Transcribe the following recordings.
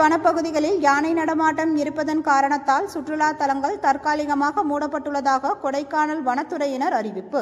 வனப்பகுதிகளில் யானை நடமாட்டம் இருப்பதன் காரணத்தால் சுற்றுலா தலங்கள் தற்காலிகமாக மூடப்பட்டுள்ளதாக கொடைக்கானல் வனத்துறையினர் அறிவிப்பு.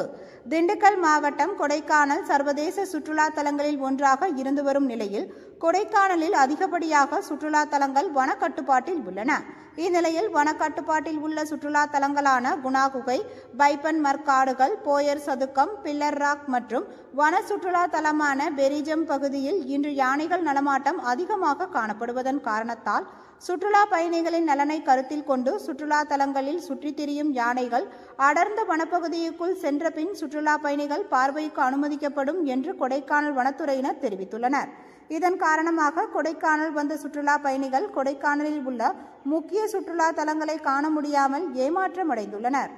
திண்டுக்கல் மாவட்டம் கொடைக்கானல் சர்வதேச சுற்றுலா தலங்களில் ஒன்றாக இருந்து வரும் நிலையில் கொடைக்கானலில் அதிகப்படியாக சுற்றுலா தலங்கள் வனக்கட்டுப்பாட்டில் உள்ளன. இந்நிலையில் வனக்கட்டுப்பாட்டில் உள்ள சுற்றுலா தலங்களான குணா குகை, பைப்பன் மர்காடுகள், போயர் சதுக்கம், பில்லர் ராக் மற்றும் வன சுற்றுலா தலமான பெரிஜம் பகுதியில் இன்று யானைகள் நடமாட்டம் அதிகமாக காணப்படுவதன் காரணத்தால் சுற்றுலா பயணிகளின் நலனை கருத்தில் கொண்டு சுற்றுலா தலங்களில் சுற்றித் திரியும் யானைகள் அடர்ந்த வனப்பகுதிக்குள் சென்ற பின் சுற்றுலா பயணிகள் பார்வைக்கு அனுமதிக்கப்படும் என்று கொடைக்கானல் வனத்துறையினர் தெரிவித்துள்ளனர். இதன் காரணமாக கொடைக்கானல் வந்த சுற்றுலா பயணிகள் கொடைக்கானலில் உள்ள முக்கிய சுற்றுலா தலங்களை காண முடியாமல் ஏமாற்றம் அடைந்துள்ளனர்.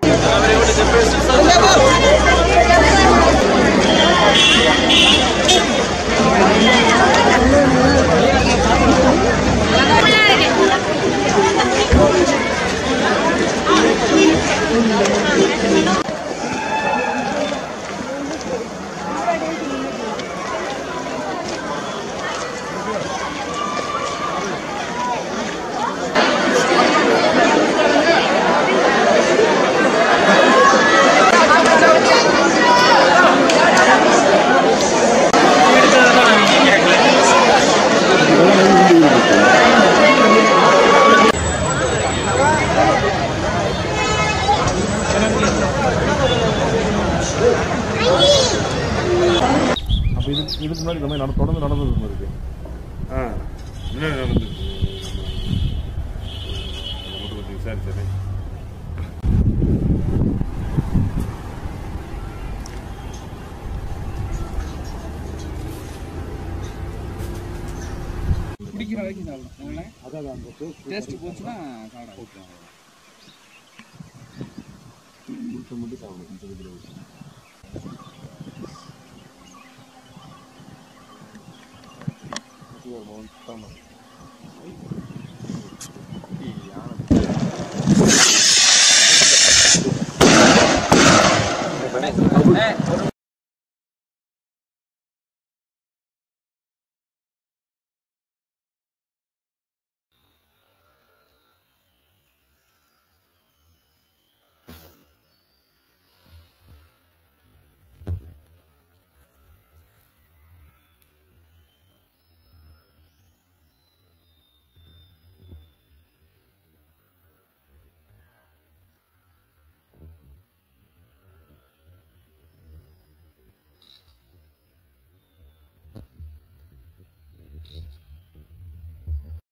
இதுக்கு முன்னாடி இந்த மாதிரி தொடர்ந்து நடந்தது இருக்கு. சரி சரி. குடிக்கிற வரைக்கும் சாப்பிடணும். அதான் அந்த டேஸ்ட் போச்சுன்னா சாப்பிட மட்டும் சாப்பிடும். Tamam.